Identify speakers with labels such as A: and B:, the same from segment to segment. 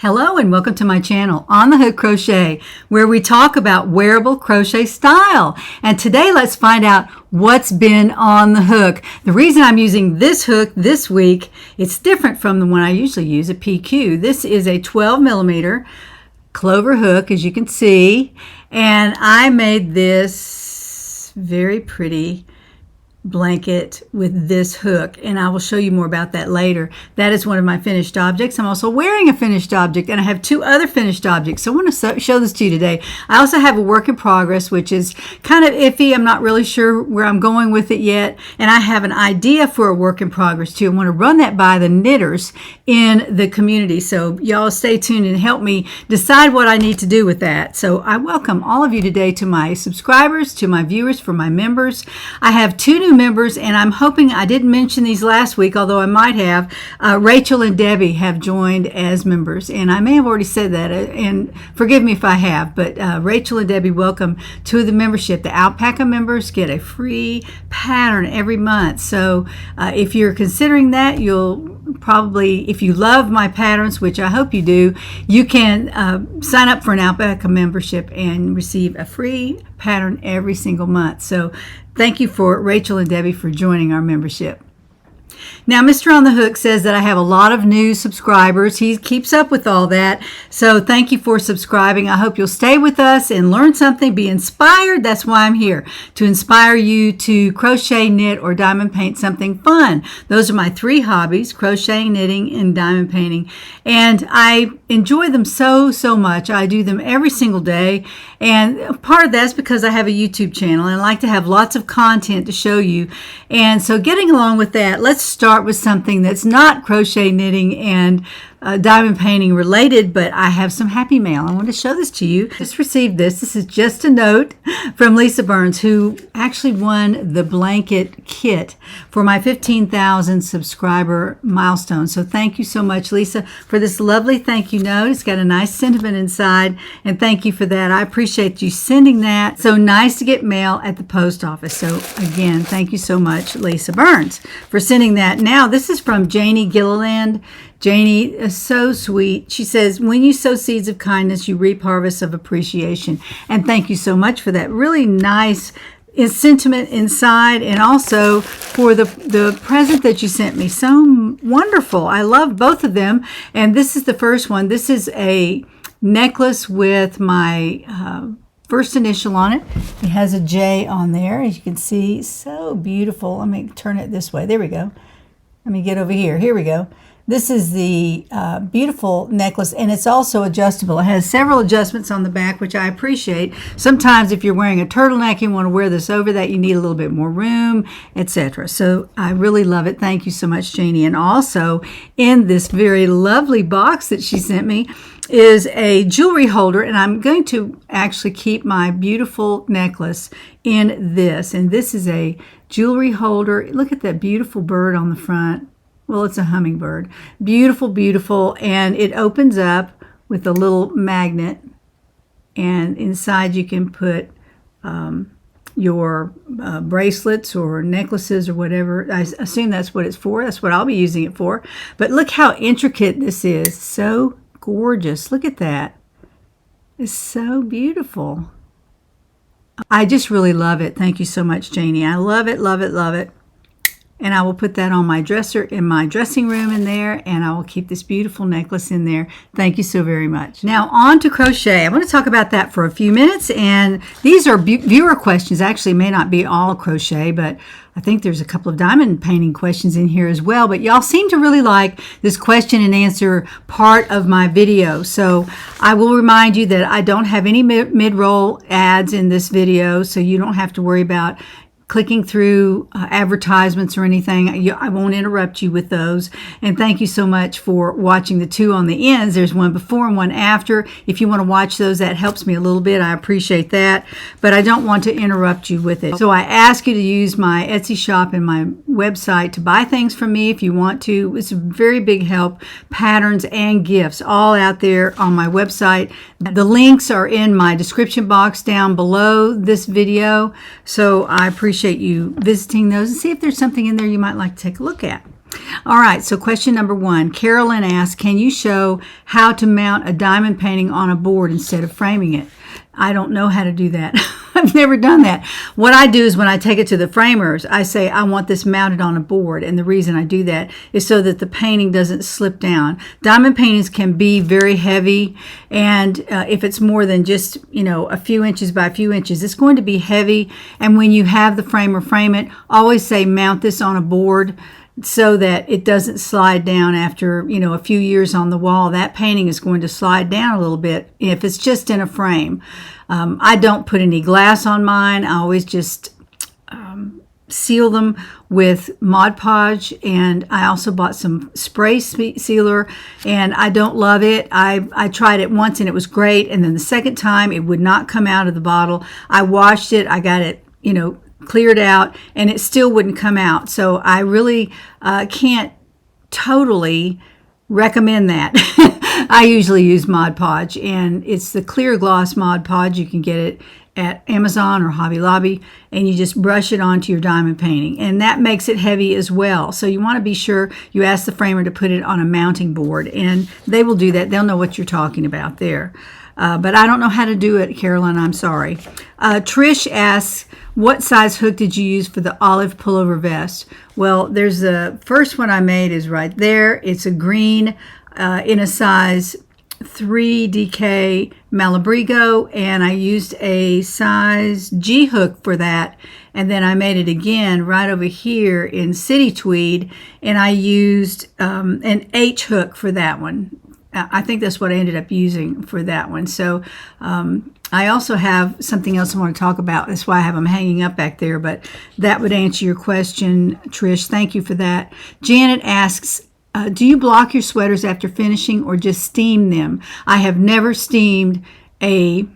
A: Hello and welcome to my channel On the Hook Crochet, where we talk about wearable crochet style. And today let's find out what's been on the hook. The reason I'm using this hook this week, it's different from the one I usually use, a PQ. This is a 12 millimeter clover hook, as you can see, and I made this very pretty blanket with this hook, and I will show you more about that later. That is one of my finished objects. I'm also wearing a finished object, and I have two other finished objects, so I want to show this to you today. I also have a work in progress, which is kind of iffy. I'm not really sure where I'm going with it yet, and I have an idea for a work in progress too. I want to run that by the knitters in the community, so y'all stay tuned and help me decide what I need to do with that. So I welcome all of you today, to my subscribers, to my viewers, for my members. I have two new members, and I'm hoping I didn't mention these last week, although I might have. Rachel and Debbie have joined as members, and I may have already said that, and forgive me if I have, but Rachel and Debbie, welcome to the membership. The Alpaca members get a free pattern every month, so if you're considering that, you'll probably, if you love my patterns, which I hope you do, you can sign up for an Alpaca membership and receive a free pattern every single month. So thank you for Rachel and Debbie for joining our membership. Now, Mr. On the Hook says that I have a lot of new subscribers. He keeps up with all that. So thank you for subscribing. I hope you'll stay with us and learn something, be inspired. That's why I'm here, to inspire you to crochet, knit, or diamond paint something fun. Those are my three hobbies: crocheting, knitting, and diamond painting. And I enjoy them so much. I do them every single day. And part of that's because I have a YouTube channel and I like to have lots of content to show you. And so getting along with that, let's start with something that's not crochet, knitting, and diamond painting related, but I have some happy mail. I want to show this to you. Just received this. This is just a note from Lisa Burns, who actually won the blanket kit for my 15,000 subscriber milestone. So thank you so much, Lisa, for this lovely thank you note. It's got a nice sentiment inside, and thank you for that. I appreciate you sending that. So nice to get mail at the post office. So again, thank you so much, Lisa Burns, for sending that. Now, this is from Janie Gilliland. Janie is so sweet. She says, when you sow seeds of kindness, you reap harvests of appreciation. And thank you so much for that really nice sentiment inside, and also for the present that you sent me. So wonderful. I love both of them. And this is the first one. This is a necklace with my first initial on it. It has a J on there, as you can see. So beautiful. Let me turn it this way. There we go. Let me get over here. Here we go. This is the beautiful necklace, and it's also adjustable. It has several adjustments on the back, which I appreciate. Sometimes if you're wearing a turtleneck, you want to wear this over that, you need a little bit more room, etc. So I really love it. Thank you so much, Janie. And also in this very lovely box that she sent me is a jewelry holder, and I'm going to actually keep my beautiful necklace in this. And this is a jewelry holder. Look at that beautiful bird on the front. Well, it's a hummingbird. Beautiful, beautiful. And it opens up with a little magnet. And inside you can put your bracelets or necklaces or whatever. I assume that's what it's for. That's what I'll be using it for. But look how intricate this is. So gorgeous. Look at that. It's so beautiful. I just really love it. Thank you so much, Janie. I love it, love it, love it. And I will put that on my dresser in my dressing room in there, and I will keep this beautiful necklace in there. Thank you so very much. Now on to crochet. I want to talk about that for a few minutes, and these are viewer questions. Actually, may not be all crochet, but I think there's a couple of diamond painting questions in here as well. But y'all seem to really like this question and answer part of my video. So I will remind you that I don't have any mid-roll ads in this video, so you don't have to worry about clicking through advertisements or anything. I won't interrupt you with those. And thank you so much for watching the two on the ends. There's one before and one after. If you want to watch those, that helps me a little bit. I appreciate that. But I don't want to interrupt you with it. So I ask you to use my Etsy shop and my website to buy things from me if you want to. It's a very big help. Patterns and gifts all out there on my website. The links are in my description box down below this video. So I appreciate you visiting those and see if there's something in there you might like to take a look at. All right, so question number 1. Carolyn asks, can you show how to mount a diamond painting on a board instead of framing it? I don't know how to do that. I've never done that. What I do is when I take it to the framers, I say I want this mounted on a board. And the reason I do that is so that the painting doesn't slip down. Diamond paintings can be very heavy. And if it's more than just, a few inches by a few inches, it's going to be heavy. And when you have the framer frame it, always say mount this on a board so that it doesn't slide down after, a few years on the wall. That painting is going to slide down a little bit if it's just in a frame. I don't put any glass on mine. I always just seal them with Mod Podge, and I also bought some spray sealer, and I don't love it. I tried it once and it was great, and then the second time it would not come out of the bottle. I washed it, I got it, cleared out, and it still wouldn't come out. So I really can't totally recommend that. I usually use Mod Podge, and it's the clear gloss Mod Podge. You can get it at Amazon or Hobby Lobby, and you just brush it onto your diamond painting, and that makes it heavy as well. So you want to be sure you ask the framer to put it on a mounting board, and they will do that. They'll know what you're talking about there. But I don't know how to do it, Carolyn. I'm sorry. Trish asks, what size hook did you use for the olive pullover vest? Well, there's the first one I made is right there. It's a green in a size 3 DK Malabrigo, and I used a size G hook for that. And then I made it again right over here in City Tweed, and I used an H hook for that one. I think that's what I ended up using for that one. So I also have something else I want to talk about. That's why I have them hanging up back there. But that would answer your question, Trish. Thank you for that. Janet asks, do you block your sweaters after finishing or just steam them? I have never steamed a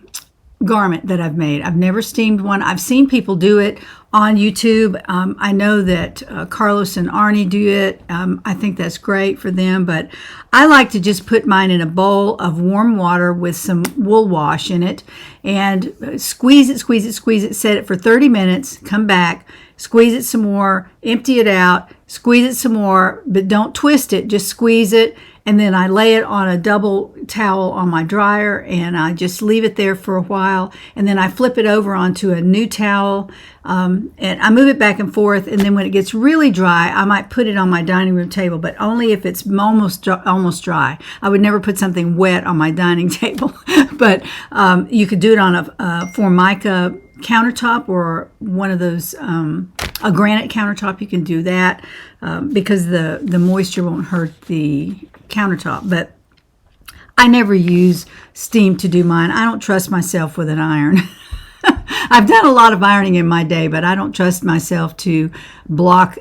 A: garment that I've made. I've never steamed one. I've seen people do it on YouTube. I know that Carlos and Arnie do it. I think that's great for them, but I like to just put mine in a bowl of warm water with some wool wash in it and squeeze it, set it for 30 minutes, come back, squeeze it some more, empty it out, squeeze it some more, but don't twist it, just squeeze it. And then I lay it on a double towel on my dryer, and I just leave it there for a while. And then I flip it over onto a new towel, and I move it back and forth. And then when it gets really dry, I might put it on my dining room table, but only if it's almost dry. I would never put something wet on my dining table. But you could do it on a Formica countertop or one of those, a granite countertop. You can do that because the moisture won't hurt the countertop. But I never use steam to do mine. I don't trust myself with an iron. I've done a lot of ironing in my day, but I don't trust myself to block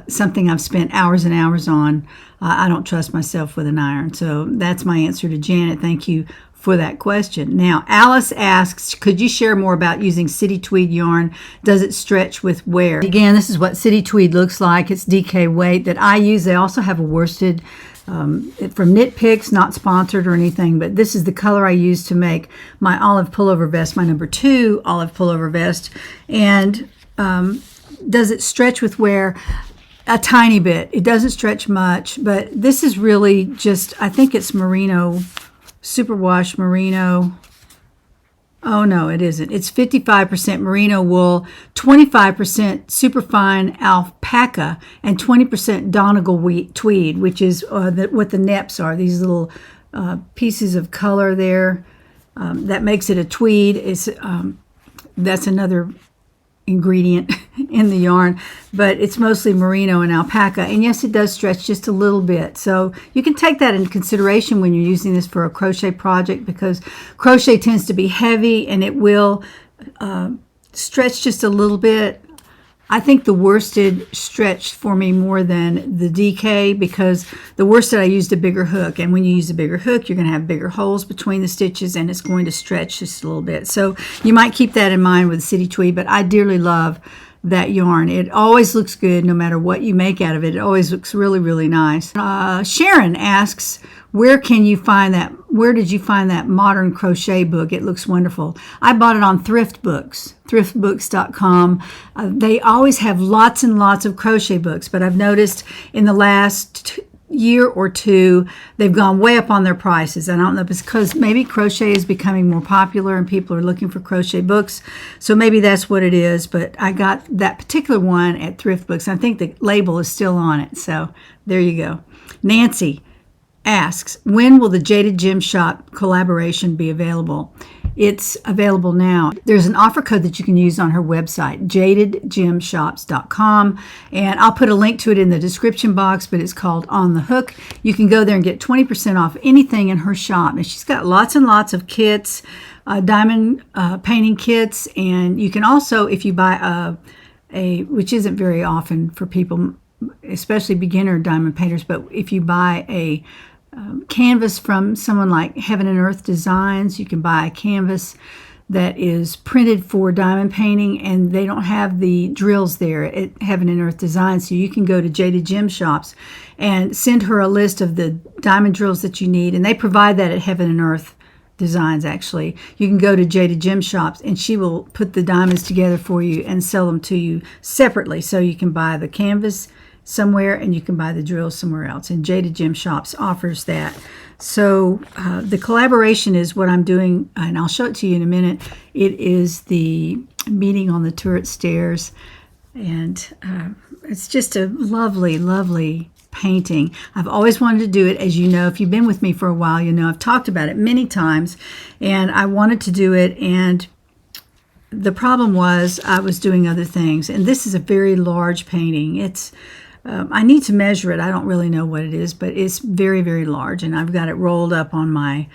A: something I've spent hours and hours on. I don't trust myself with an iron. So that's my answer to Janet. Thank you for that question. Now, Alice asks, could you share more about using City Tweed yarn? Does it stretch with wear? Again, this is what City Tweed looks like. It's DK weight that I use. They also have a worsted from Knit Picks, not sponsored or anything, but this is the color I use to make my olive pullover vest, my number 2 olive pullover vest. And does it stretch with wear? A tiny bit. It doesn't stretch much, but this is really just, I think it's merino, superwash merino. Oh no, it isn't. It's 55% merino wool, 25% superfine alpaca, and 20% Donegal tweed, which is what the neps are. These little pieces of color there. That makes it a tweed. That's another ingredient in the yarn, but it's mostly merino and alpaca. And yes, it does stretch just a little bit. So you can take that into consideration when you're using this for a crochet project, because crochet tends to be heavy and it will stretch just a little bit. I think the worsted stretched for me more than the DK, because the worsted I used a bigger hook, and when you use a bigger hook, you're going to have bigger holes between the stitches and it's going to stretch just a little bit. So you might keep that in mind with City Tweed, but I dearly love that yarn. It always looks good no matter what you make out of it. It always looks really, really nice. Sharon asks, where can you find that? Where did you find that modern crochet book? It looks wonderful. I bought it on Thrift Books, thriftbooks.com. They always have lots and lots of crochet books, but I've noticed in the last year or two, they've gone way up on their prices. I don't know if it's because maybe crochet is becoming more popular and people are looking for crochet books. So maybe that's what it is. But I got that particular one at Thrift Books. I think the label is still on it. So there you go. Nancy asks, when will the Jaded Gem Shop collaboration be available? It's available now. There's an offer code that you can use on her website, jadedgemshops.com, and I'll put a link to it in the description box, but it's called On the Hook. You can go there and get 20% off anything in her shop. And she's got lots and lots of kits, diamond painting kits, and you can also, if you buy which isn't very often for people, especially beginner diamond painters, but if you buy a canvas from someone like Heaven and Earth Designs, you can buy a canvas that is printed for diamond painting, and they don't have the drills there at Heaven and Earth Designs, so you can go to Jaded Gem Shops and send her a list of the diamond drills that you need, and they provide that at Heaven and Earth Designs. Actually, you can go to Jaded Gem Shops and she will put the diamonds together for you and sell them to you separately, so you can buy the canvas somewhere and you can buy the drills somewhere else, and Jaded Gem Shops offers that. So the collaboration is what I'm doing, and I'll show it to you in a minute. It is the meeting on the turret stairs, and it's just a lovely, lovely painting. I've always wanted to do it. As you know, if you've been with me for a while, you know I've talked about it many times, and I wanted to do it, and the problem was I was doing other things, and this is a very large painting. It's I need to measure it. I don't really know what it is, but it's very, very large, and I've got it rolled up on my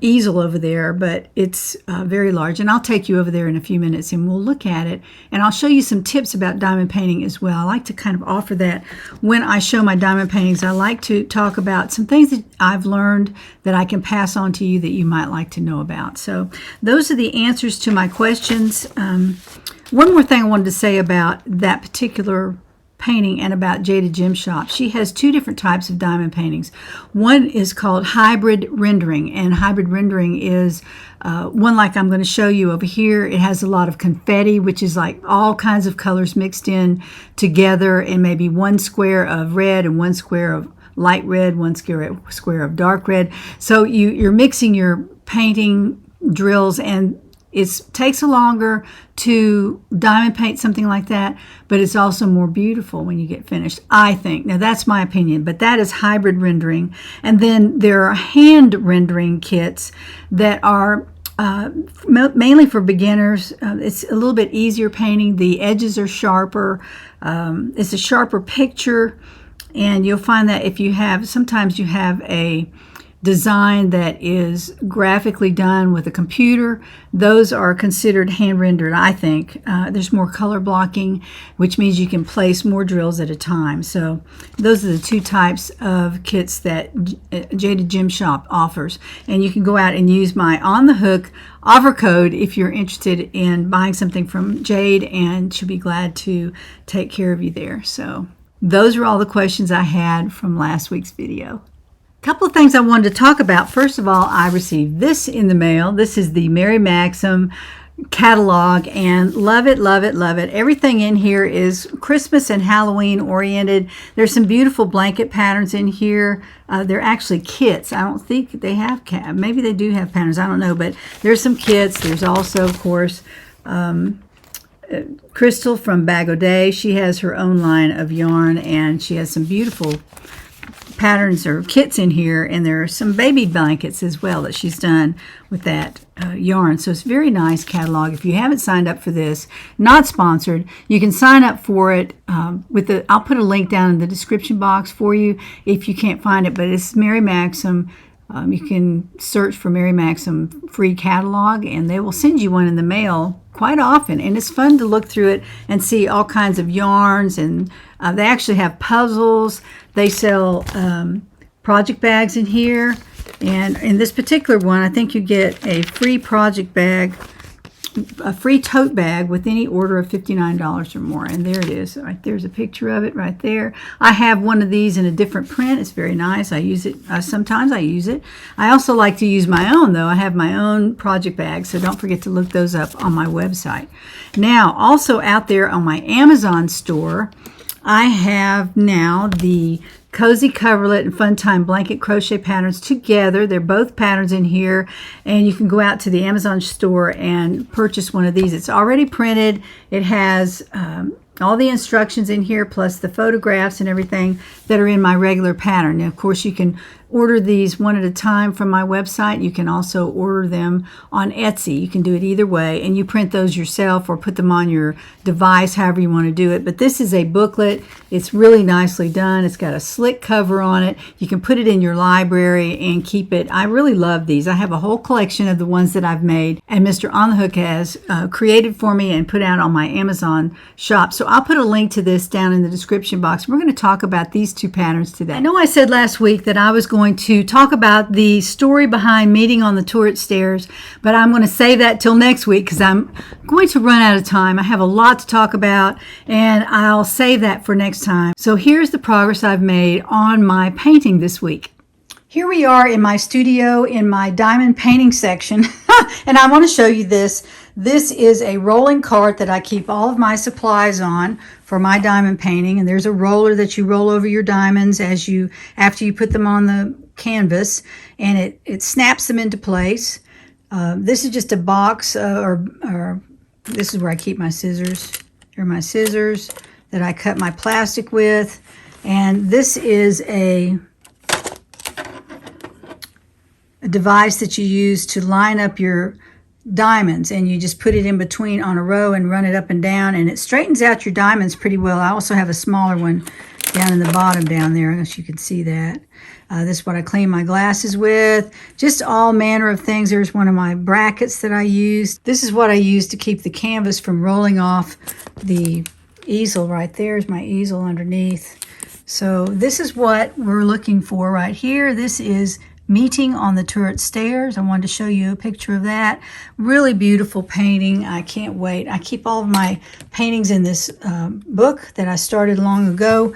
A: easel over there, but it's very large, and I'll take you over there in a few minutes and we'll look at it, and I'll show you some tips about diamond painting as well. I like to kind of offer that when I show my diamond paintings. I like to talk about some things that I've learned that I can pass on to you that you might like to know about. So those are the answers to my questions. One more thing I wanted to say about that particular painting and about Jaded Gem Shop. She has two different types of diamond paintings. One is called hybrid rendering, and hybrid rendering is one like I'm going to show you over here. It has a lot of confetti, which is like all kinds of colors mixed in together, and maybe one square of red and one square of light red, one square of dark red. So you're mixing your painting drills, and it takes longer to diamond paint something like that, but it's also more beautiful when you get finished, I think. Now, that's my opinion, but that is hybrid rendering. And then there are hand rendering kits that are mainly for beginners. It's a little bit easier painting. The edges are sharper. It's a sharper picture, and you'll find that if you have, sometimes you have a design that is graphically done with a computer, those are considered hand rendered, I think. There's more color blocking, which means you can place more drills at a time. So those are the two types of kits that Jaded Gem Shop offers. And you can go out and use my On the Hook offer code if you're interested in buying something from Jade, and she'll be glad to take care of you there. So those are all the questions I had from last week's video. Couple of things I wanted to talk about. First of all, I received this in the mail. This is the Mary Maxim catalog, and love it, love it, love it. Everything in here is Christmas and Halloween oriented. There's some beautiful blanket patterns in here. They're actually kits. I don't think they have, maybe they do have patterns, I don't know, but there's some kits. There's also, of course, Crystal from Bag O' Day. She has her own line of yarn, and she has some beautiful patterns or kits in here, and there are some baby blankets as well that she's done with that yarn. So it's a very nice catalog. If you haven't signed up for this, not sponsored, you can sign up for it I'll put a link down in the description box for you if you can't find it, but it's Mary Maxim. You can search for Mary Maxim free catalog, and they will send you one in the mail quite often, and it's fun to look through it and see all kinds of yarns, and they actually have puzzles. They sell project bags in here, and in this particular one, I think you get a free project bag a free tote bag with any order of $59 or more. And there it is. Right there's a picture of it right there. I have one of these in a different print. It's very nice. I use it. Sometimes I use it. I also like to use my own, though. I have my own project bags, so don't forget to look those up on my website. Now, also out there on my Amazon store, I have now the Cozy Coverlet and Funtime Blanket Crochet patterns together. They're both patterns in here, and you can go out to the Amazon store and purchase one of these. It's already printed. It has all the instructions in here, plus the photographs and everything that are in my regular pattern. Now, of course, you can order these one at a time from my website. You can also order them on Etsy. You can do it either way, and you print those yourself or put them on your device, however you want to do it. But this is a booklet. It's really nicely done. It's got a slick cover on it. You can put it in your library and keep it. I really love these. I have a whole collection of the ones that I've made, and Mr. On the Hook has created for me and put out on my Amazon shop. So I'll put a link to this down in the description box. We're going to talk about these two patterns today. I know I said last week that I was going to talk about the story behind meeting on the turret stairs, but I'm going to save that till next week because I'm going to run out of time. I have a lot to talk about, and I'll save that for next time. So here's the progress I've made on my painting this week. Here we are in my studio in my diamond painting section, and I want to show you this. This is a rolling cart that I keep all of my supplies on for my diamond painting, and there's a roller that you roll over your diamonds after you put them on the canvas, and it snaps them into place. This is just a box, or this is where I keep my scissors. Here are my scissors that I cut my plastic with, and this is a device that you use to line up your diamonds, and you just put it in between on a row and run it up and down, and it straightens out your diamonds pretty well. I also have a smaller one down in the bottom down there, as you can see that. This is what I clean my glasses with. Just all manner of things. There's one of my brackets that I used. This is what I use to keep the canvas from rolling off the easel. Right there is my easel underneath. So this is what we're looking for right here. This is Meeting on the Turret Stairs. I wanted to show you a picture of that. Really beautiful painting. I can't wait. I keep all of my paintings in this book that I started long ago.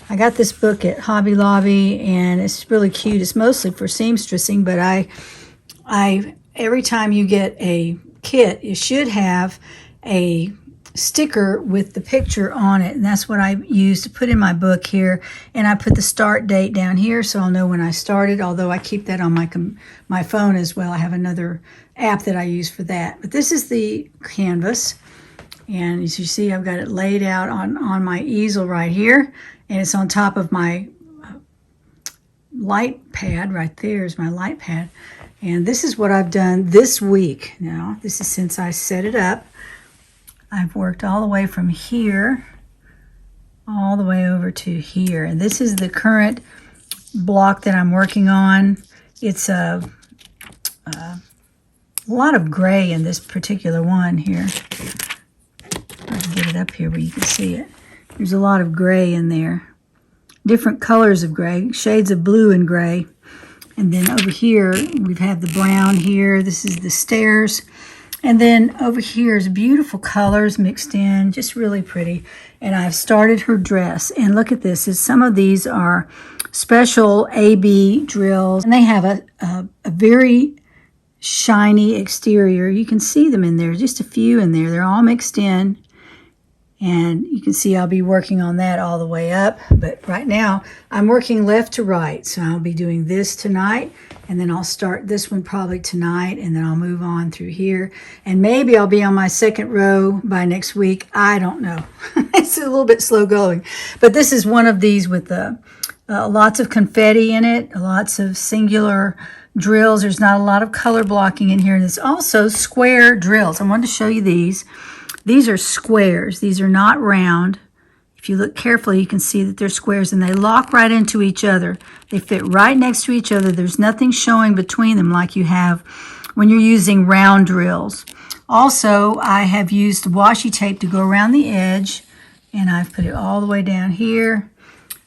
A: I got this book at Hobby Lobby, and it's really cute. It's mostly for seamstressing, but I every time you get a kit, you should have a sticker with the picture on it, and that's what I use to put in my book here. And I put the start date down here so I'll know when I started, although I keep that on my phone as well. I have another app that I use for that. But this is the canvas, and as you see, I've got it laid out on my easel right here, and it's on top of my light pad. Right there is my light pad, and this is what I've done this week. Now, this is since I set it up. I've worked all the way from here all the way over to here, and this is the current block that I'm working on. It's a lot of gray in this particular one here. I'll get it up here where you can see it. There's a lot of gray in there, different colors of gray, shades of blue and gray. And then over here we've had the brown here. This is the stairs. And then over here is beautiful colors mixed in, just really pretty. And I've started her dress. And look at this. Some of these are special AB drills. And they have a very shiny exterior. You can see them in there, just a few in there. They're all mixed in. And you can see I'll be working on that all the way up. But right now, I'm working left to right. So I'll be doing this tonight. And then I'll start this one probably tonight. And then I'll move on through here. And maybe I'll be on my second row by next week. I don't know. It's a little bit slow going. But this is one of these with lots of confetti in it. Lots of singular drills. There's not a lot of color blocking in here. And it's also square drills. I wanted to show you these. These are squares. These are not round. If you look carefully, you can see that they're squares, and they lock right into each other. They fit right next to each other. There's nothing showing between them like you have when you're using round drills. Also, I have used washi tape to go around the edge, and I've put it all the way down here.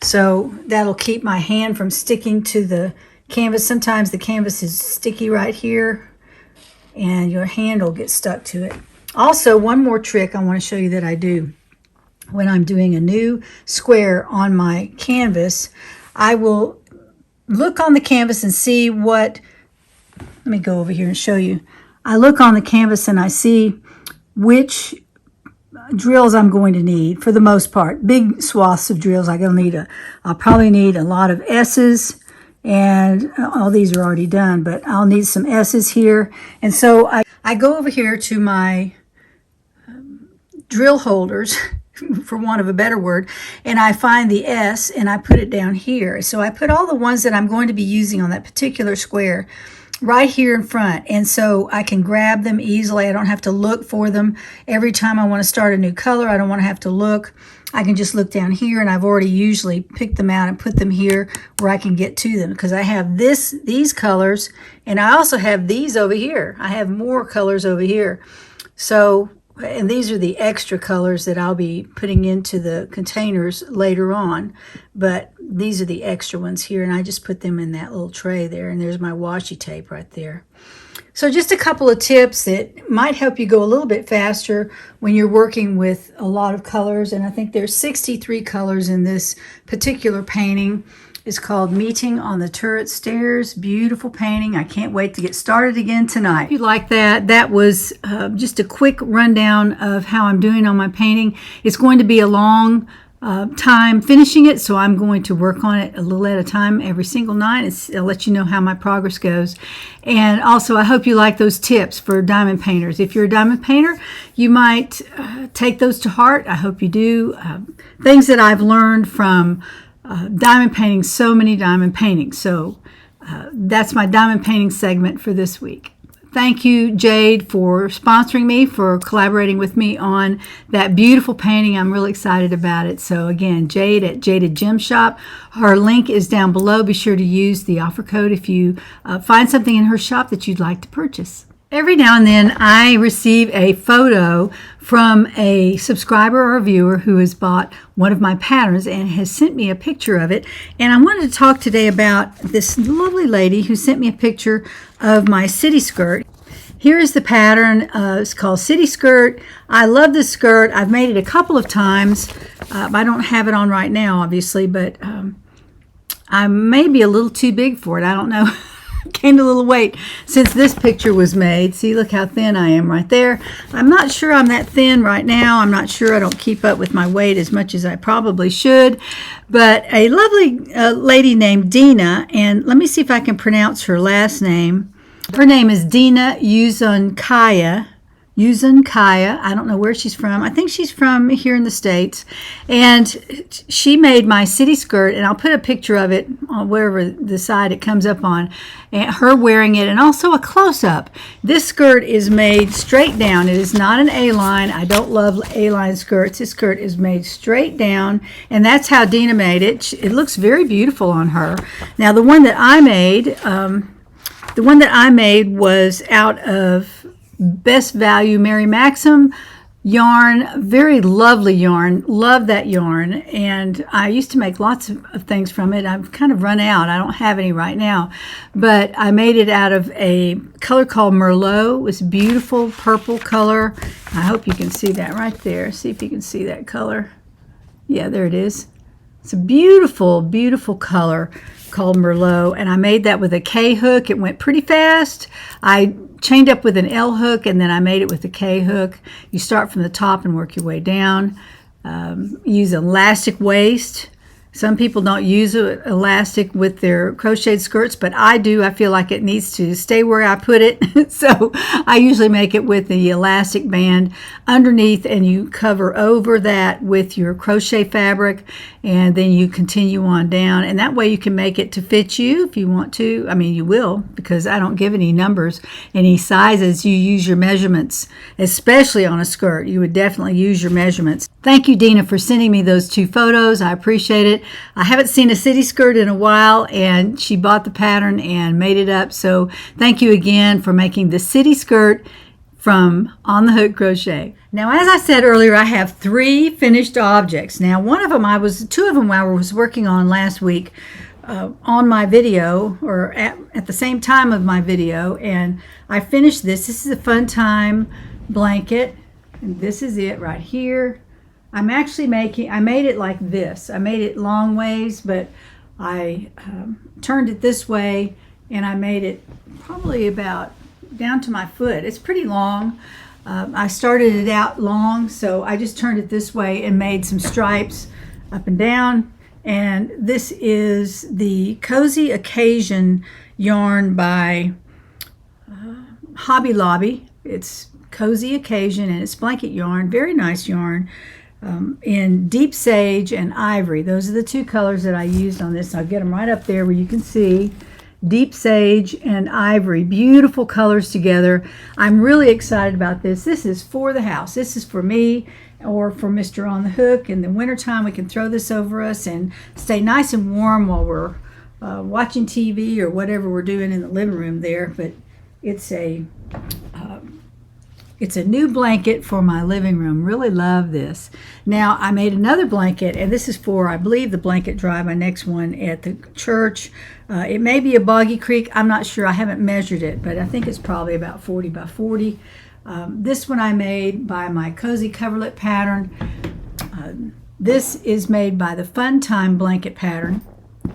A: So that'll keep my hand from sticking to the canvas. Sometimes the canvas is sticky right here. and your handle gets stuck to it. Also, one more trick I want to show you that I do. When I'm doing a new square on my canvas, I will look on the canvas and see what, let me go over here and show you. I look on the canvas and I see which drills I'm going to need for the most part. Big swaths of drills I'll probably need a lot of S's, and all these are already done, but I'll need some S's here. And so I go over here to my drill holders, for want of a better word, and I find the S and I put it down here. So I put all the ones that I'm going to be using on that particular square right here in front, and so I can grab them easily. I don't have to look for them every time I want to start a new color. I don't want to have to look. I can just look down here, and I've already usually picked them out and put them here where I can get to them, because I have these colors, and I also have these over here. I have more colors over here. So, and these are the extra colors that I'll be putting into the containers later on, but these are the extra ones here, and I just put them in that little tray there, and there's my washi tape right there. So just a couple of tips that might help you go a little bit faster when you're working with a lot of colors, and I think there's 63 colors in this particular painting. It's called Meeting on the Turret Stairs. Beautiful painting. I can't wait to get started again tonight. If you like that, that was just a quick rundown of how I'm doing on my painting. It's going to be a long time finishing it, so I'm going to work on it a little at a time every single night. I'll let you know how my progress goes. And also, I hope you like those tips for diamond painters. If you're a diamond painter, you might take those to heart. I hope you do. Things that I've learned from diamond painting, so many diamond paintings. So that's my diamond painting segment for this week. Thank you, Jade, for sponsoring me, for collaborating with me on that beautiful painting. I'm really excited about it. So again, Jade at Jaded Gem Shop. Her link is down below. Be sure to use the offer code if you find something in her shop that you'd like to purchase. Every now and then I receive a photo from a subscriber or a viewer who has bought one of my patterns and has sent me a picture of it. And I wanted to talk today about this lovely lady who sent me a picture of my city skirt. Here is the pattern. It's called City Skirt. I love this skirt. I've made it a couple of times. I don't have it on right now, obviously, but I may be a little too big for it. I don't know. Gained a little weight since this picture was made. See, look how thin I am right there. I'm not sure I'm that thin right now. I'm not sure. I don't keep up with my weight as much as I probably should. But a lovely lady named Dina, and let me see if I can pronounce her last name. Her name is Dina Uzunkaya. I don't know where she's from. I think she's from here in the States. And she made my city skirt, and I'll put a picture of it on wherever the side it comes up on, and her wearing it, and also a close-up. This skirt is made straight down. It is not an A-line. I don't love A-line skirts. This skirt is made straight down, and that's how Dina made it. It looks very beautiful on her. Now, the one that I made was out of Best Value Mary Maxim yarn. Very lovely yarn. Love that yarn. And I used to make lots of things from it. I've kind of run out. I don't have any right now. But I made it out of a color called Merlot. It was beautiful purple color. I hope you can see that right there. See if you can see that color. Yeah, there it is. It's a beautiful, beautiful color called Merlot, and I made that with a K hook. It went pretty fast. I chained up with an L hook, and then I made it with a K hook. You start from the top and work your way down. Use elastic waist. Some people don't use elastic with their crocheted skirts, but I do. I feel like it needs to stay where I put it. So I usually make it with the elastic band underneath, and you cover over that with your crochet fabric, and then you continue on down. And that way you can make it to fit you if you want to. I mean, you will, because I don't give any numbers, any sizes. You use your measurements, especially on a skirt. You would definitely use your measurements. Thank you, Dina, for sending me those two photos. I appreciate it. I haven't seen a city skirt in a while, and she bought the pattern and made it up. So thank you again for making the city skirt from On the Hook Crochet. Now, as I said earlier, I have 3 finished objects. Now, two of them I was working on last week on my video, or at the same time of my video, and I finished this. This is a Funtime blanket, and this is it right here. I'm actually I made it like this. I made it long ways, but I turned it this way, and I made it probably about down to my foot. It's pretty long. I started it out long, so I just turned it this way and made some stripes up and down. And this is the Cozy Occasion yarn by Hobby Lobby. It's Cozy Occasion, and it's blanket yarn, very nice yarn, in Deep Sage and Ivory. Those are the two colors that I used on this. I'll get them right up there where you can see. Deep Sage and Ivory, beautiful colors together. I'm really excited about this. This is for the house. This is for me or for Mr. on the Hook. In the wintertime, we can throw this over us and stay nice and warm while we're watching TV or whatever we're doing in the living room there. But it's a new blanket for my living room. Really love this. Now, I made another blanket, and this is for, I believe, the blanket drive, my next one at the church. It may be a Boggy Creek. I'm not sure. I haven't measured it, but I think it's probably about 40 by 40. This one I made by my Cozy Coverlet pattern. This is made by the Funtime blanket pattern.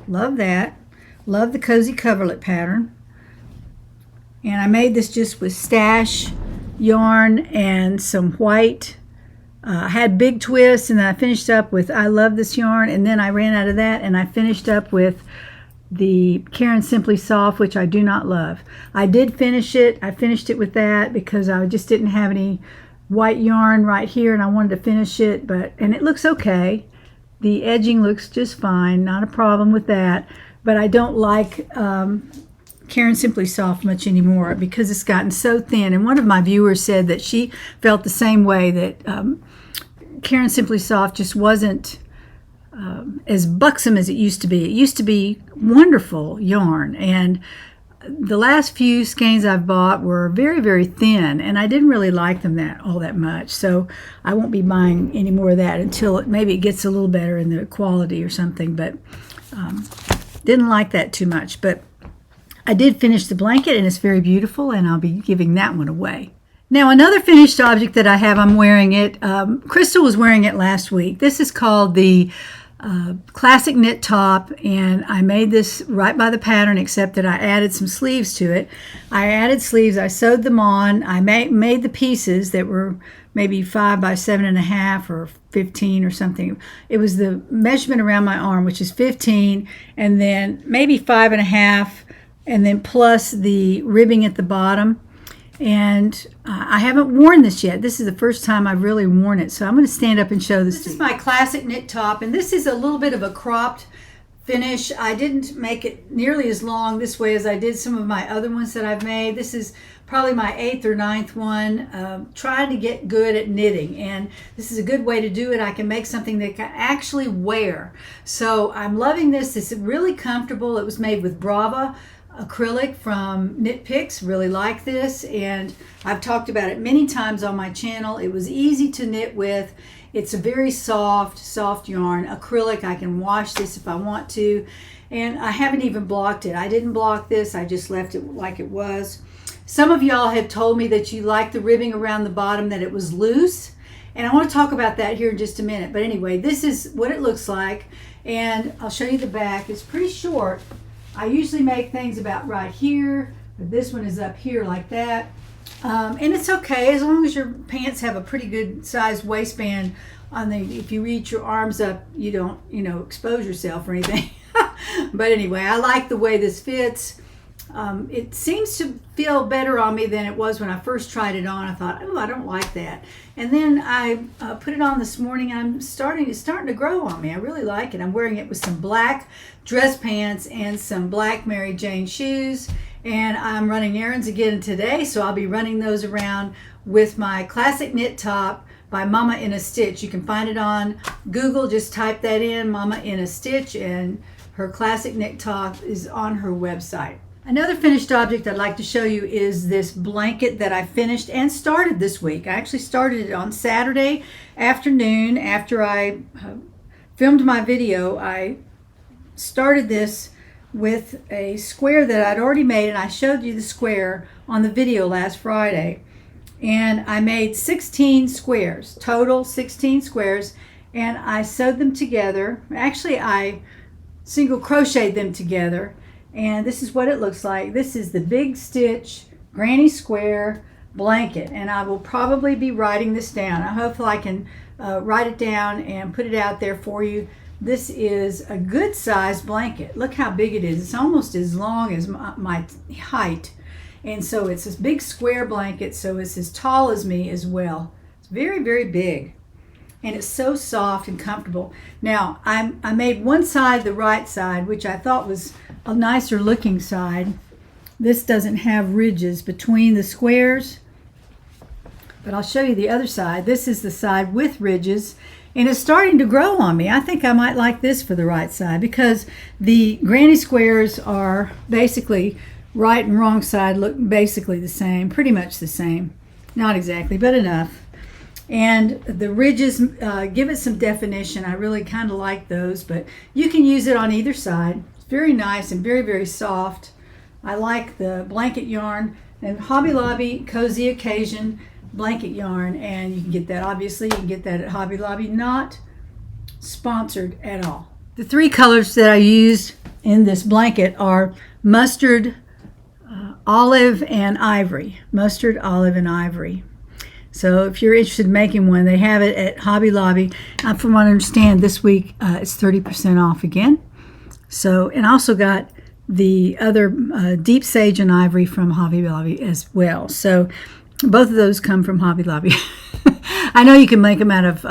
A: Love that. Love the Cozy Coverlet pattern. And I made this just with stash yarn and some white. I had big twists, and then I finished up with I love this yarn, and then I ran out of that, and I finished up with the Karen Simply Soft, which I do not love. I did finish it. I finished it with that because I just didn't have any white yarn right here, and I wanted to finish it, and it looks okay. The edging looks just fine, not a problem with that, but I don't like Karen Simply Soft much anymore because it's gotten so thin. And one of my viewers said that she felt the same way, that Karen Simply Soft just wasn't as buxom as it used to be. It used to be wonderful yarn, and the last few skeins I've bought were very, very thin, and I didn't really like them all that much. So I won't be buying any more of that until maybe it gets a little better in the quality or something, but didn't like that too much. But I did finish the blanket, and it's very beautiful, and I'll be giving that one away. Now, another finished object that I have, I'm wearing it. Crystal was wearing it last week. This is called the Classic Knit Top, and I made this right by the pattern, except that I added some sleeves to it. I added sleeves. I sewed them on. I made the pieces that were maybe 5 by 7.5 or 15 or something. It was the measurement around my arm, which is 15, and then maybe 5.5, and then plus the ribbing at the bottom. And I haven't worn this yet. This is the first time I've really worn it, so I'm going to stand up and show this. This is my Classic Knit Top, and this is a little bit of a cropped finish. I didn't make it nearly as long this way as I did some of my other ones that I've made. This is probably my 8th or 9th one, trying to get good at knitting, and this is a good way to do it. I can make something that I can actually wear. So I'm loving this. It's really comfortable. It was made with Brava acrylic from Knit Picks. Really like this, and I've talked about it many times on my channel. It was easy to knit with. It's a very soft yarn. Acrylic, I can wash this if I want to, and I haven't even blocked it. I didn't block this. I just left it like it was. Some of y'all have told me that you like the ribbing around the bottom, that it was loose, and I want to talk about that here in just a minute. But anyway, this is what it looks like, and I'll show you the back. It's pretty short. I usually make things about right here, but this one is up here like that. And it's okay as long as your pants have a pretty good sized waistband on if you reach your arms up, you don't, expose yourself or anything. But anyway, I like the way this fits. It seems to feel better on me than it was when I first tried it on. I thought, oh, I don't like that. And then I put it on this morning, and it's starting to grow on me. I really like it. I'm wearing it with some black dress pants and some black Mary Jane shoes. And I'm running errands again today, so I'll be running those around with my Classic Knit Top by Mama in a Stitch. You can find it on Google. Just type that in, Mama in a Stitch, and her Classic Knit Top is on her website. Another finished object I'd like to show you is this blanket that I finished and started this week. I actually started it on Saturday afternoon after I filmed my video. I started this with a square that I'd already made, and I showed you the square on the video last Friday. And I made 16 squares, total 16 squares, and I sewed them together. Actually, I single crocheted them together, and this is what it looks like. This is the Big Stitch Granny Square blanket, and I will probably be writing this down. I hope I can write it down and put it out there for you. This is a good sized blanket. Look how big it is. It's almost as long as my height. And so it's this big square blanket, so it's as tall as me as well. It's very, very big. And it's so soft and comfortable. Now, I made one side the right side, which I thought was a nicer looking side. This doesn't have ridges between the squares, but I'll show you the other side. This is the side with ridges, and it's starting to grow on me. I think I might like this for the right side because the granny squares are basically right and wrong side look basically the same, pretty much the same. Not exactly, but enough. And the ridges give it some definition. I really kind of like those, but you can use it on either side. It's very nice and very, very soft. I like the blanket yarn and Hobby Lobby Cozy Occasion blanket yarn, and you can get that, obviously, you can get that at Hobby Lobby, not sponsored at all. The three colors that I used in this blanket are mustard, olive, and ivory. Mustard, olive, and ivory. So if you're interested in making one, they have it at Hobby Lobby. From what I understand, this week it's 30% off again. So, and I also got the other deep sage and ivory from Hobby Lobby as well. So both of those come from Hobby Lobby. I know you can make them out of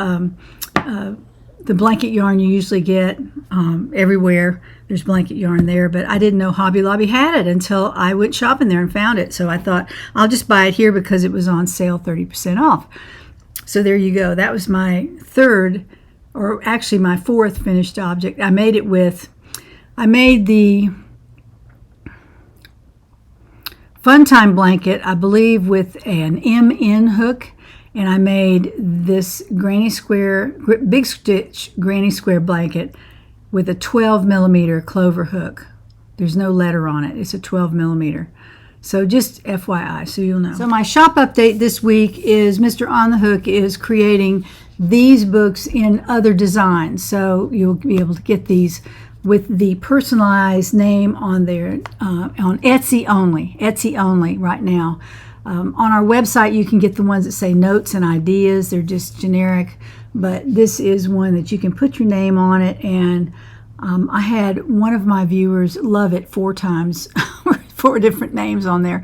A: the blanket yarn you usually get everywhere. There's blanket yarn there, but I didn't know Hobby Lobby had it until I went shopping there and found it. So I thought I'll just buy it here because it was on sale 30% off. So there you go. That was my third, or actually my fourth finished object. I made the Funtime blanket, I believe, with an MN hook, and I made this granny square, big stitch granny square blanket with a 12 millimeter clover hook. There's no letter on it. It's a 12 millimeter. So just FYI, so you'll know. So my shop update this week is Mr. On the Hook is creating these books in other designs. So you'll be able to get these with the personalized name on there, on Etsy only right now. On our website, you can get the ones that say notes and ideas. They're just generic, but this is one that you can put your name on it. And I had one of my viewers love it 4 times, 4 different names on there.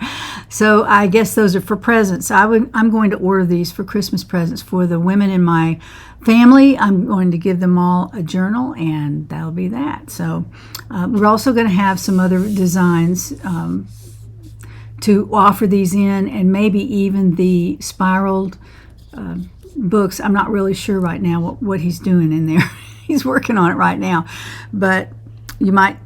A: So I guess those are for presents. I'm going to order these for Christmas presents for the women in my family. I'm going to give them all a journal, and that'll be that. So we're also going to have some other designs to offer these in, and maybe even the spiraled books. I'm not really sure right now what he's doing in there. He's working on it right now, but you might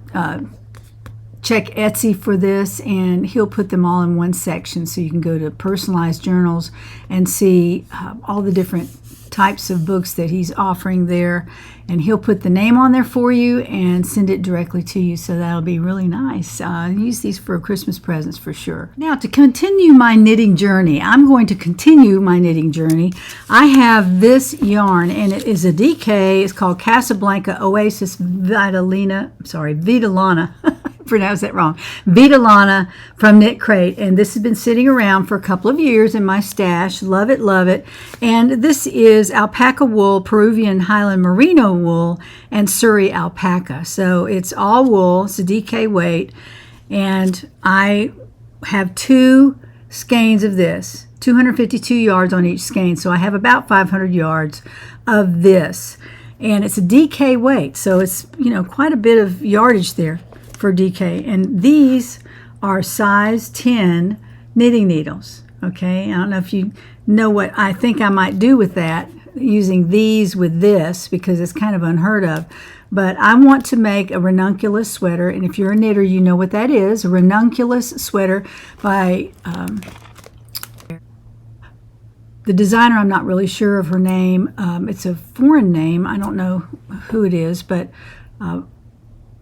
A: check Etsy for this, and he'll put them all in one section, so you can go to personalized journals and see all the different types of books that he's offering there, and he'll put the name on there for you and send it directly to you. So that'll be really nice. Use these for Christmas presents for sure. Now, to continue my knitting journey, I'm going to continue my knitting journey. I have this yarn, and it is a DK. It's called Casablanca Oasis Vitalana. Pronounced that wrong. Vitalana from Knit Crate, and this has been sitting around for a couple of years in my stash. Love it, love it. And this is alpaca wool, Peruvian Highland Merino wool, and Surrey alpaca. So it's all wool. It's a DK weight, and I have 2 skeins of this, 252 yards on each skein. So I have about 500 yards of this, and it's a DK weight. So it's, quite a bit of yardage there for DK, and these are size 10 knitting needles. Okay, I don't know if you know what I think I might do with that, using these with this, because it's kind of unheard of. But I want to make a ranunculus sweater, and if you're a knitter, you know what that is. A ranunculus sweater by the designer. I'm not really sure of her name. It's a foreign name. I don't know who it is, but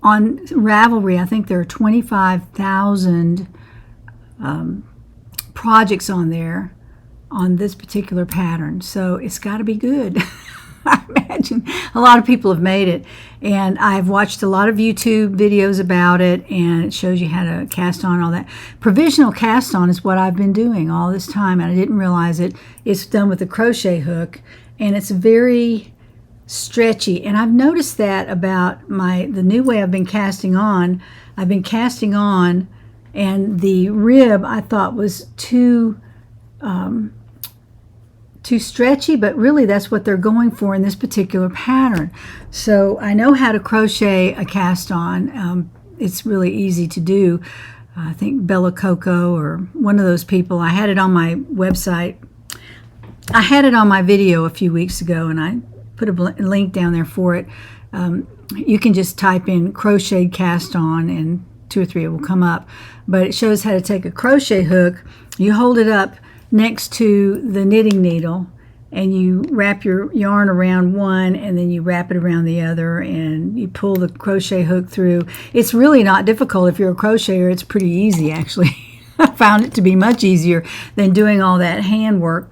A: on Ravelry, I think there are 25,000 projects on there on this particular pattern. So it's got to be good. I imagine a lot of people have made it. And I've watched a lot of YouTube videos about it, and it shows you how to cast on all that. Provisional cast on is what I've been doing all this time, and I didn't realize it. It's done with a crochet hook, and it's very stretchy. And I've noticed that about the new way I've been casting on. I've been casting on, and the rib I thought was too stretchy, but really that's what they're going for in this particular pattern. So I know how to crochet a cast on. It's really easy to do. I think Bella Coco or one of those people. I had it on my website. I had it on my video a few weeks ago, and I put a link down there for it. You can just type in crocheted cast on, and 2 or 3 will come up. But it shows how to take a crochet hook. You hold it up next to the knitting needle, and you wrap your yarn around one, and then you wrap it around the other, and you pull the crochet hook through. It's really not difficult. If you're a crocheter, it's pretty easy, actually. I found it to be much easier than doing all that handwork.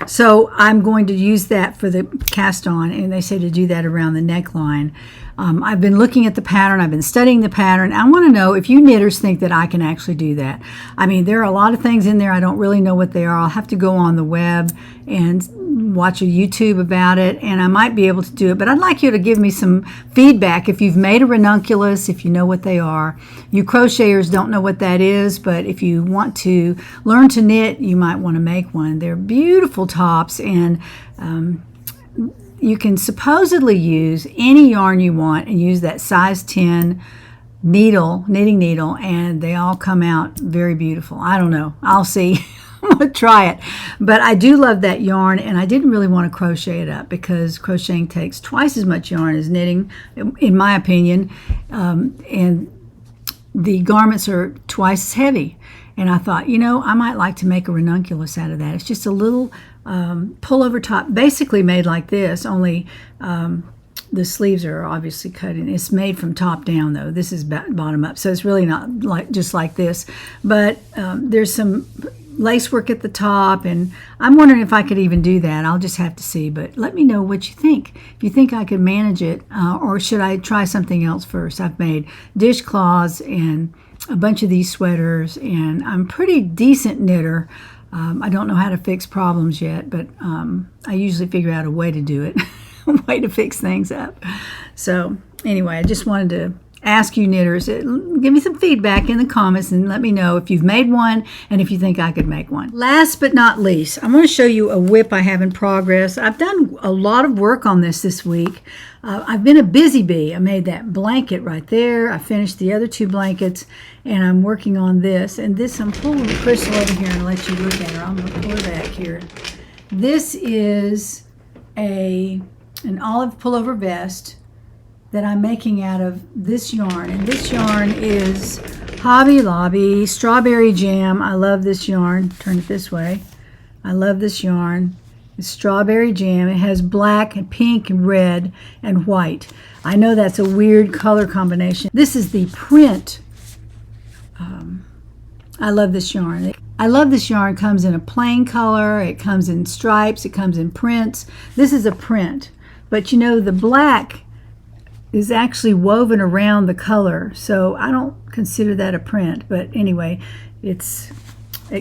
A: So I'm going to use that for the cast on, and they say to do that around the neckline. I've been looking at the pattern. I've been studying the pattern. I want to know if you knitters think that I can actually do that. I mean, there are a lot of things in there. I don't really know what they are. I'll have to go on the web and watch a YouTube about it, and I might be able to do it. But I'd like you to give me some feedback if you've made a ranunculus, if you know what they are. You crocheters don't know what that is, but if you want to learn to knit, you might want to make one. They're beautiful tops, and you can supposedly use any yarn you want and use that size 10 knitting needle, and they all come out very beautiful. I don't know. I'll see. I'm going to try it. But I do love that yarn, and I didn't really want to crochet it up because crocheting takes twice as much yarn as knitting, in my opinion, and the garments are twice as heavy. And I thought, you know, I might like to make a ranunculus out of that. It's just a little pullover top, basically made like this, only the sleeves are obviously cut in. It's made from top down, though. This is bottom up, so it's really not like just like this. But there's some lace work at the top, and I'm wondering if I could even do that. I'll just have to see, but let me know what you think. If you think I could manage it, or should I try something else first? I've made dishcloths and a bunch of these sweaters, and I'm a pretty decent knitter. I don't know how to fix problems yet, but I usually figure out a way to do it, a way to fix things up. So anyway, I just wanted to ask you knitters, give me some feedback in the comments and let me know if you've made one and if you think I could make one. Last but not least, I'm going to show you a whip I have in progress. I've done a lot of work on this week. I've been a busy bee. I made that blanket right there. I finished the other 2 blankets, and I'm working on this. And this, I'm pulling the crystal over here and let you look at her. I'm going to pull her back here. This is an olive pullover vest that I'm making out of this yarn. And this yarn is Hobby Lobby Strawberry Jam. I love this yarn. Turn it this way. I love this yarn. It's Strawberry Jam. It has black and pink and red and white. I know that's a weird color combination. This is the print. I love this yarn. I love this yarn. It comes in a plain color. It comes in stripes. It comes in prints. This is a print. But you know, the black is actually woven around the color, so I don't consider that a print. But anyway, it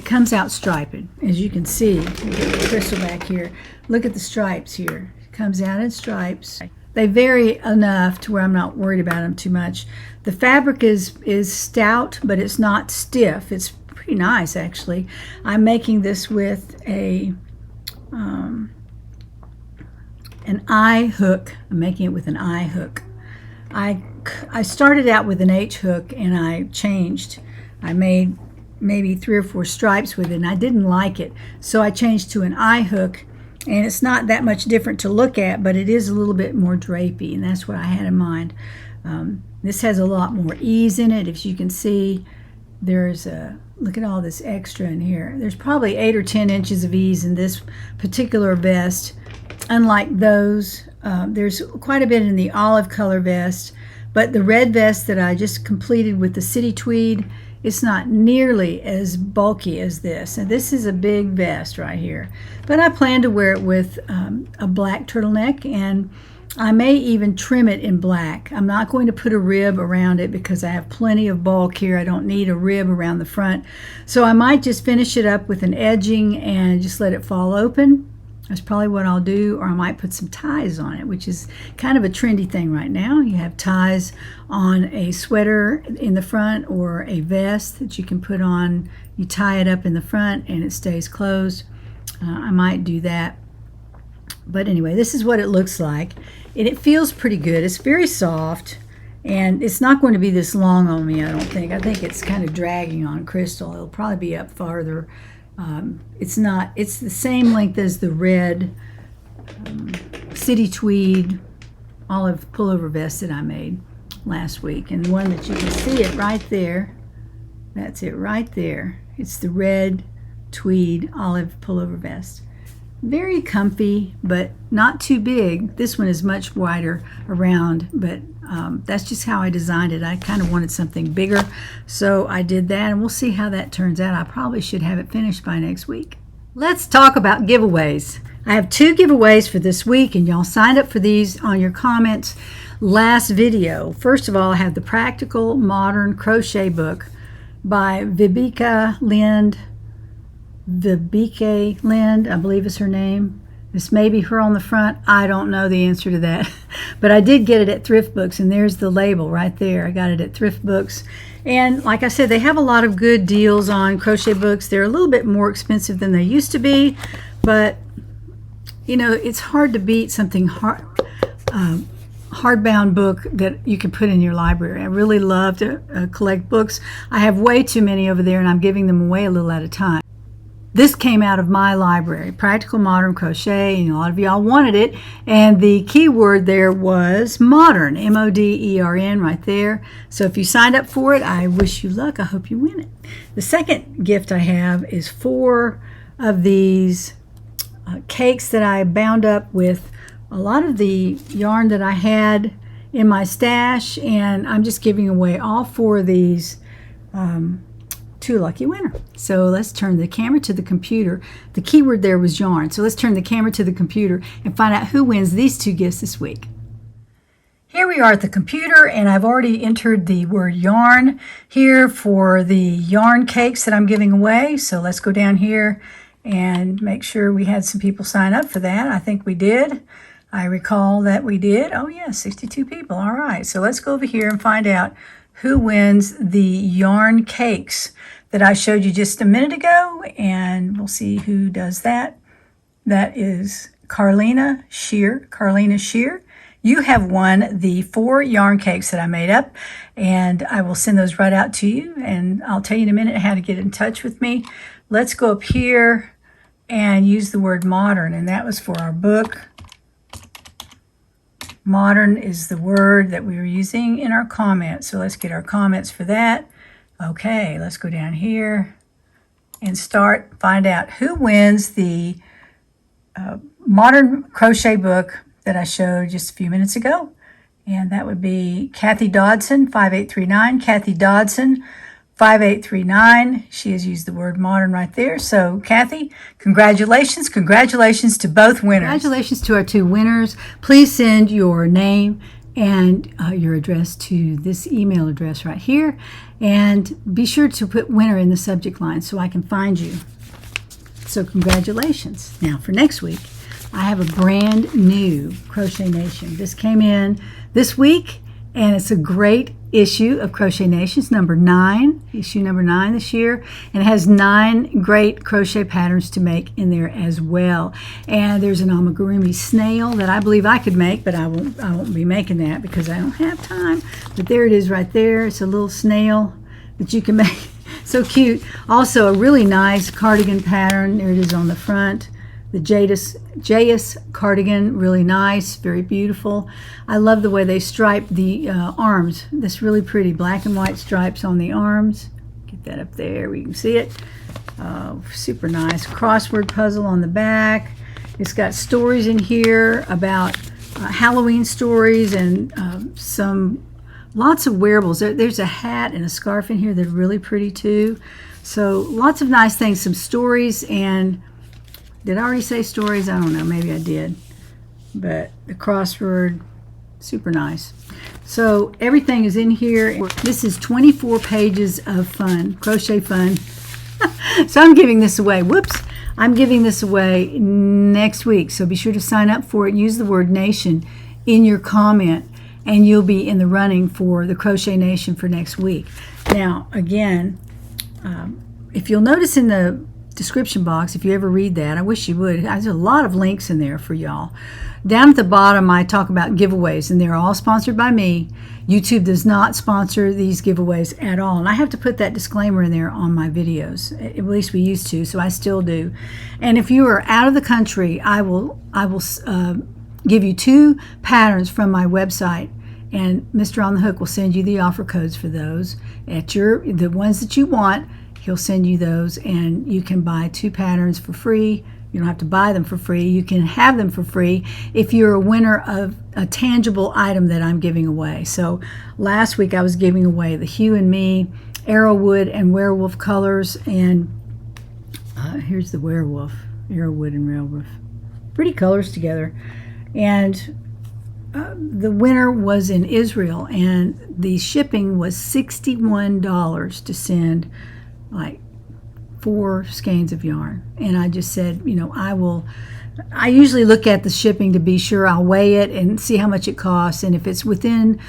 A: comes out striped, as you can see. Get the crystal back here. Look at the stripes here. It comes out in stripes. They vary enough to where I'm not worried about them too much. The fabric is stout, but it's not stiff. It's pretty nice, actually. I'm making this with an eye hook. I'm making it with an eye hook. I started out with an H hook, and I changed. I made maybe 3 or 4 stripes with it, and I didn't like it, so I changed to an eye hook. And it's not that much different to look at, but it is a little bit more drapey, and that's what I had in mind. This has a lot more ease in it. If you can see, there's look at all this extra in here. There's probably 8 or 10 inches of ease in this particular vest. Unlike those, there's quite a bit in the olive color vest, But the red vest that I just completed with the city tweed, it's not nearly as bulky as this. And this is a big vest right here. But I plan to wear it with a black turtleneck, and I may even trim it in black. I'm not going to put a rib around it because I have plenty of bulk here. I don't need a rib around the front. So I might just finish it up with an edging and just let it fall open. That's probably what I'll do, or I might put some ties on it, which is kind of a trendy thing right now. You have ties on a sweater in the front or a vest that you can put on. You tie it up in the front and it stays closed. I might do that. But anyway, this is what it looks like. And it feels pretty good. It's very soft, and it's not going to be this long on me, I don't think. I think it's kind of dragging on Crystal. It'll probably be up farther. It's the same length as the red city tweed olive pullover vest that I made last week. And the one that you can see it right there, that's it right there. It's the red tweed olive pullover vest. Very comfy, but not too big. This one is much wider around, but that's just how I designed it. I kind of wanted something bigger, so I did that, and we'll see how that turns out. I probably should have it finished by next week. Let's talk about giveaways. I have 2 giveaways for this week, and y'all signed up for these on your comments last video. First of all, I have the Practical Modern Crochet Book by Vibeke Lind, I believe is her name. This may be her on the front. I don't know the answer to that. But I did get it at Thrift Books, and there's the label right there. I got it at Thrift Books. And like I said, they have a lot of good deals on Crochet Books. They're a little bit more expensive than they used to be, but you know, it's hard to beat something hardbound book that you can put in your library. I really love to collect books. I have way too many over there, and I'm giving them away a little at a time. This came out of my library, Practical Modern Crochet, and a lot of y'all wanted it. And the keyword there was modern, M-O-D-E-R-N right there. So if you signed up for it, I wish you luck. I hope you win it. The second gift I have is 4 of these cakes that I bound up with a lot of the yarn that I had in my stash. And I'm just giving away all 4 of these to a lucky winner. So let's turn the camera to the computer. The keyword there was yarn. So let's turn the camera to the computer and find out who wins these 2 gifts this week. Here we are at the computer, and I've already entered the word yarn here for the yarn cakes that I'm giving away. So let's go down here and make sure we had some people sign up for that. I think we did. I recall that we did. Oh yeah, 62 people. All right. So let's go over here and find out who wins the yarn cakes that I showed you just a minute ago, and we'll see who does that. That is Carlina Shear. Carlina Shear. You have won the 4 yarn cakes that I made up, and I will send those right out to you, and I'll tell you in a minute how to get in touch with me. Let's go up here and use the word modern, and that was for our book. Modern is the word that we were using in our comments. So let's get our comments for that. Okay, let's go down here and find out who wins the modern crochet book that I showed just a few minutes ago. And that would be Kathy Dodson, 5839. Kathy Dodson, 5839. She has used the word modern right there. So Kathy, congratulations. Congratulations to both winners. Congratulations to our 2 winners. Please send your name and your address to this email address right here. And be sure to put winner in the subject line so I can find you. So congratulations. Now for next week, I have a brand new Crochet Nation. This came in this week, and it's a great issue of Crochet Nations, number 9, issue number 9 this year, and it has 9 great crochet patterns to make in there as well. And there's an amigurumi snail that I believe I could make, but I won't be making that because I don't have time. But there it is right there. It's a little snail that you can make. So cute. Also a really nice cardigan pattern. There it is on the front. The Jayus cardigan, really nice, very beautiful. I love the way they stripe the arms. This really pretty black and white stripes on the arms. Get that up there where you can see it. Super nice. Crossword puzzle on the back. It's got stories in here about Halloween stories and some lots of wearables. There's a hat and a scarf in here that are really pretty too. So lots of nice things, some stories, and did I already say stories? I don't know, maybe I did. But the crossword, super nice. So everything is in here. This is 24 pages of fun, crochet fun. So I'm giving this away. Whoops. I'm giving this away next week. So be sure to sign up for it. Use the word nation in your comment, and you'll be in the running for the Crochet Nation for next week. Now, again, if you'll notice in the description box, if you ever read that, I wish you would. There's a lot of links in there for y'all. Down at the bottom, I talk about giveaways, and they're all sponsored by me. YouTube does not sponsor these giveaways at all, and I have to put that disclaimer in there on my videos. At least we used to, so I still do. And if you are out of the country, I will give you 2 patterns from my website, and Mr. On the Hook will send you the offer codes for those. The ones that you want, he'll send you those, and you can buy 2 patterns for free. You don't have to buy them for free. You can have them for free if you're a winner of a tangible item that I'm giving away. So last week I was giving away the Hue and Me, Arrowwood, and Werewolf colors. And here's the werewolf, Arrowwood and Werewolf. Pretty colors together. And the winner was in Israel, and the shipping was $61 to send like 4 skeins of yarn. And I just said, you know, I usually look at the shipping to be sure. I'll weigh it and see how much it costs, and if it's within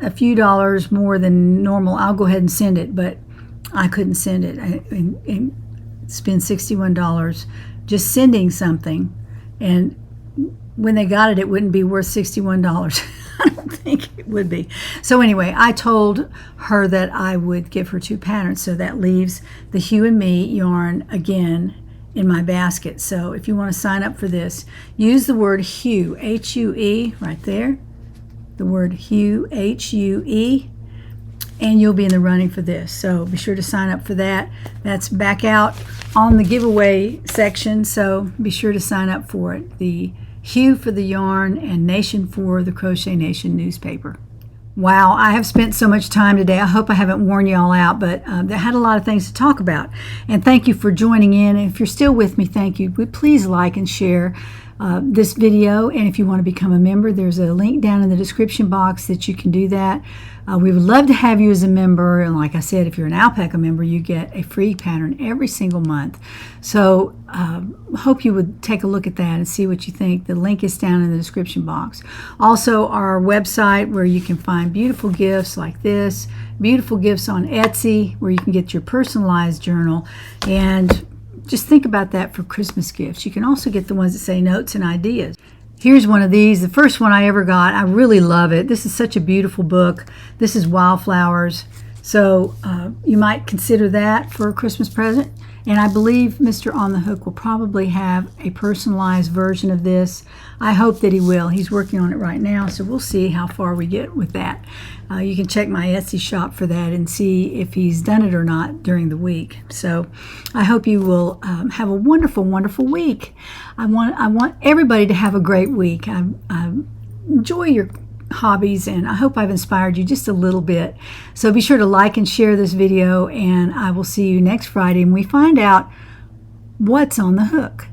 A: a few dollars more than normal, I'll go ahead and send it. But I couldn't send it and spend $61 just sending something, and when they got it, it wouldn't be worth $61. I don't think it would be. So anyway, I told her that I would give her 2 patterns. So that leaves the Hue and Me yarn again in my basket. So if you want to sign up for this, use the word Hue, H-U-E, right there. The word Hue, H-U-E, and you'll be in the running for this. So be sure to sign up for that. That's back out on the giveaway section, so be sure to sign up for it. The Hue for the yarn and Nation for the Crochet Nation newspaper. Wow, I have spent so much time today. I hope I haven't worn you all out, but I had a lot of things to talk about. And thank you for joining in. And if you're still with me, thank you. Please like and share this video. And if you want to become a member, there's a link down in the description box that you can do that. We would love to have you as a member. And like I said, if you're an Alpaca member, you get a free pattern every single month. So hope you would take a look at that and see what you think. The link is down in the description box. Also, our website where you can find beautiful gifts like this, beautiful gifts on Etsy where you can get your personalized journal, and just think about that for Christmas gifts. You can also get the ones that say notes and ideas. Here's one of these, the first one I ever got. I really love it. This is such a beautiful book. This is Wildflowers. So you might consider that for a Christmas present. And I believe Mr. On the Hook will probably have a personalized version of this. I hope that he will. He's working on it right now, so we'll see how far we get with that. You can check my Etsy shop for that and see if he's done it or not during the week. So I hope you will have a wonderful, wonderful week. I want everybody to have a great week. Enjoy your hobbies, and I hope I've inspired you just a little bit. So be sure to like and share this video, and I will see you next Friday when we find out what's on the hook.